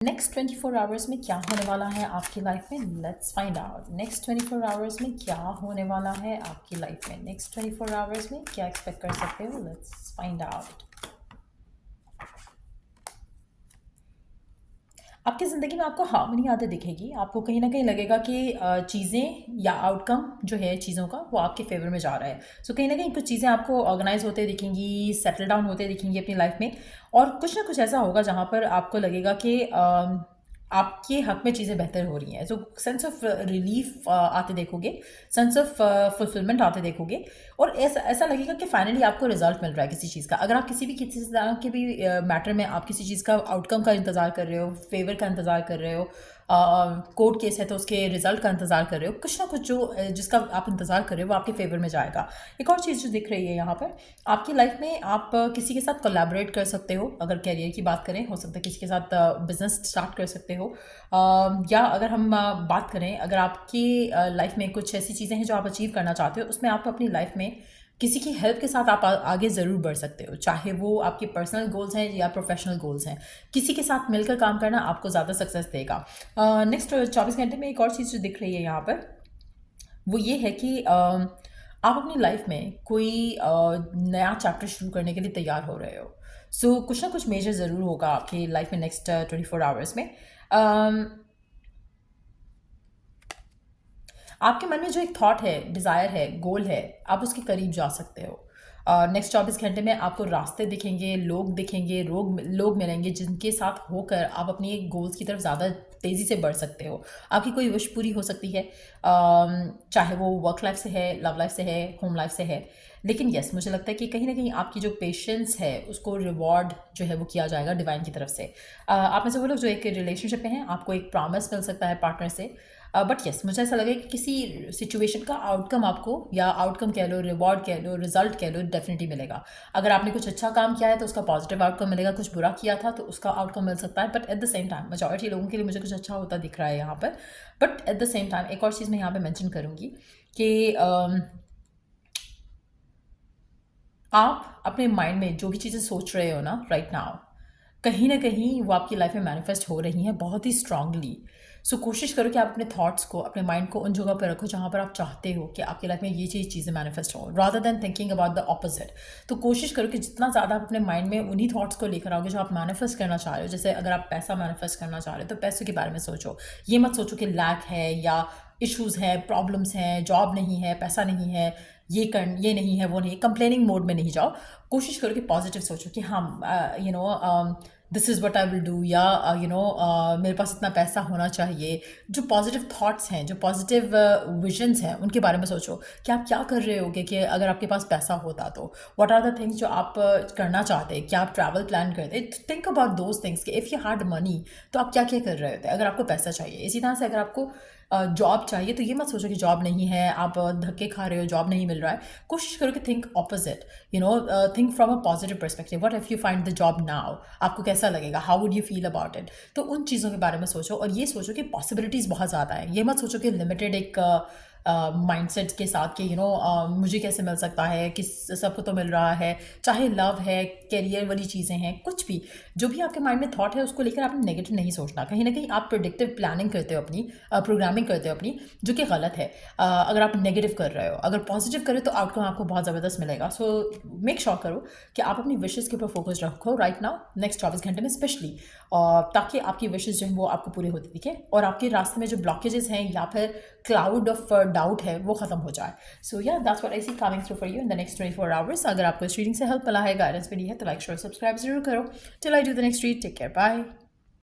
Next 24 hours में क्या होने वाला है आपकी लाइफ में, let's find out. Next 24 hours में क्या होने वाला है आपकी लाइफ में, नेक्स्ट 24 आवर्स में क्या एक्सपेक्ट कर सकते हो, लेट्स फाइंड आउट। आपकी ज़िंदगी में आपको हार्मनी आते दिखेगी। आपको कहीं ना कहीं लगेगा कि चीज़ें या आउटकम जो है चीज़ों का वो आपके फेवर में जा रहा है। सो कहीं ना कहीं कुछ चीज़ें आपको ऑर्गेनाइज होते दिखेंगी, सेटल डाउन होते दिखेंगी अपनी लाइफ में, और कुछ ना कुछ ऐसा होगा जहाँ पर आपको लगेगा कि आपके हक में चीज़ें बेहतर हो रही हैं। सो सेंस ऑफ रिलीफ आते देखोगे, सेंस ऑफ फुलफिलमेंट आते देखोगे, और ऐसा ऐसा लगेगा कि फाइनली आपको रिजल्ट मिल रहा है किसी चीज़ का। अगर आप किसी तरह के भी मैटर में आप किसी चीज़ का आउटकम का इंतज़ार कर रहे हो, फेवर का इंतज़ार कर रहे हो, कोर्ट केस है तो उसके रिजल्ट का इंतज़ार कर रहे हो, कुछ ना कुछ जो जिसका आप इंतज़ार कर रहे हो वो आपके फेवर में जाएगा। एक और चीज़ जो दिख रही है यहाँ पर, आपकी लाइफ में आप किसी के साथ कोलैबोरेट कर सकते हो। अगर कैरियर की बात करें, हो सकता है किसी के साथ बिजनेस स्टार्ट कर सकते हो, या अगर हम बात करें, अगर आपकी लाइफ में कुछ ऐसी चीज़ें हैं जो आप अचीव करना चाहते हो, उसमें आप अपनी लाइफ में किसी की हेल्प के साथ आप आगे ज़रूर बढ़ सकते हो, चाहे वो आपके पर्सनल गोल्स हैं या प्रोफेशनल गोल्स हैं। किसी के साथ मिलकर काम करना आपको ज़्यादा सक्सेस देगा। नेक्स्ट 24 घंटे में एक और चीज़ जो दिख रही है यहाँ पर, वो ये है कि आप अपनी लाइफ में कोई नया चैप्टर शुरू करने के लिए तैयार हो रहे हो। सो कुछ ना कुछ मेजर ज़रूर होगा आपकी लाइफ में नेक्स्ट 24 आवर्स में। आपके मन में जो एक थॉट है, डिज़ायर है, गोल है, आप उसके करीब जा सकते हो। नेक्स्ट 24 घंटे में आपको रास्ते दिखेंगे, लोग दिखेंगे, लोग मिलेंगे जिनके साथ होकर आप अपनी एक गोल्स की तरफ ज़्यादा तेज़ी से बढ़ सकते हो। आपकी कोई विश पूरी हो सकती है, चाहे वो वर्क लाइफ से है, लव लाइफ से है, होम लाइफ से है। लेकिन यस, मुझे लगता है कि कहीं ना कहीं आपकी जो पेशेंस है उसको रिवॉर्ड जो है वो किया जाएगा डिवाइन की तरफ से। आप में से वो लोग जो एक रिलेशनशिप में हैं, आपको एक प्रॉमिस मिल सकता है पार्टनर से। बट यस, मुझे ऐसा लगे कि किसी सिचुएशन का आउटकम आपको, या आउटकम कह लो, रिवॉर्ड कह लो, रिजल्ट कह लो, डेफिनेटली मिलेगा। अगर आपने कुछ अच्छा काम किया है तो उसका पॉजिटिव आउटकम मिलेगा, कुछ बुरा किया था तो उसका आउटकम मिल सकता है। But at the same time majority लोगों के लिए मुझे कुछ अच्छा होता दिख रहा है यहाँ पर। But at the same time एक और चीज़ मैं यहाँ पर मैंशन करूँगी कि आप अपने माइंड में जो भी चीज़ें सोच रहे हो ना राइट नाउ, कहीं ना कहीं वो आपकी लाइफ में मैनिफेस्ट हो रही हैं बहुत ही स्ट्रांगली। सो कोशिश करो कि आप अपने थॉट्स को, अपने माइंड को उन जगह पर रखो जहाँ पर आप चाहते हो कि आपकी लाइफ में ये चीज़ें मैनिफेस्ट हो, rather than thinking about the opposite. तो कोशिश करो कि जितना ज़्यादा आप अपने माइंड में उन्हीं थॉट्स को लेकर आओगे जो आप मैनिफेस्ट करना चाह रहे हो। जैसे अगर आप पैसा मैनिफेस्ट करना चाह रहे हो तो पैसों के बारे में सोचो, ये मत सोचो कि लैक है या इश्यूज़ हैं, प्रॉब्लम्स हैं, जॉब नहीं है, पैसा नहीं है, ये नहीं है, वो नहीं है। कंप्लेनिंग मोड में नहीं जाओ। कोशिश करो कि पॉजिटिव सोचो कि हाँ, this is what I will do, या मेरे पास इतना पैसा होना चाहिए। जो पॉजिटिव थॉट्स हैं, जो पॉजिटिव विजन्स हैं, उनके बारे में सोचो कि आप क्या कर रहे होगे कि अगर आपके पास पैसा होता तो व्हाट आर द थिंग्स जो आप करना चाहते हैं। क्या आप ट्रैवल प्लान करते, थिंक अबाउट दोज थिंग्स कि इफ़ यू हैड मनी तो आप क्या क्या कर रहे होते अगर आपको पैसा चाहिए। इसी तरह से अगर आपको जॉब चाहिए तो ये मत सोचो कि जॉब नहीं है, आप धक्के खा रहे हो, जॉब नहीं मिल रहा है। कोशिश करो कि think opposite, think from a positive perspective. What if you find the job now, आपको कैसा लगेगा, how would you feel about it. तो उन चीज़ों के बारे में सोचो, और ये सोचो कि पॉसिबिलिटीज़ बहुत ज़्यादा है। ये मत सोचो कि लिमिटेड एक माइंडसेट के साथ कि मुझे कैसे मिल सकता है, किस सबको तो मिल रहा है। चाहे लव है, कैरियर वाली चीज़ें हैं, कुछ भी जो भी आपके माइंड में थॉट है उसको लेकर आपने नेगेटिव नहीं सोचना। कहीं ना कहीं आप प्रोडिक्टिव प्लानिंग करते हो अपनी, प्रोग्रामिंग करते हो अपनी, जो कि गलत है। अगर आप नेगेटिव कर रहे हो, अगर पॉजिटिव करें तो आउटकम आपको बहुत ज़बरदस्त मिलेगा। सो मेक श्योर करो कि आप अपनी विशेज़ के ऊपर फोकस रखो राइट नाउ, नेक्स्ट 24 घंटे में स्पेशली, ताकि आपकी विशेज़ जो हैं वो आपको पूरे होते दिखें, और आपके रास्ते में जो ब्लॉकेजेस हैं या फिर क्लाउड ऑफ डाउट है वो ख़त्म हो जाए। So yeah that's what I see coming through for you in the next 24 hours. अगर आपको इस रीडिंग से हेल्प मिला है, गाइडेंस मिली है, तो लाइक शेयर सब्सक्राइब जरूर करो। Till I do the next read, take care, bye.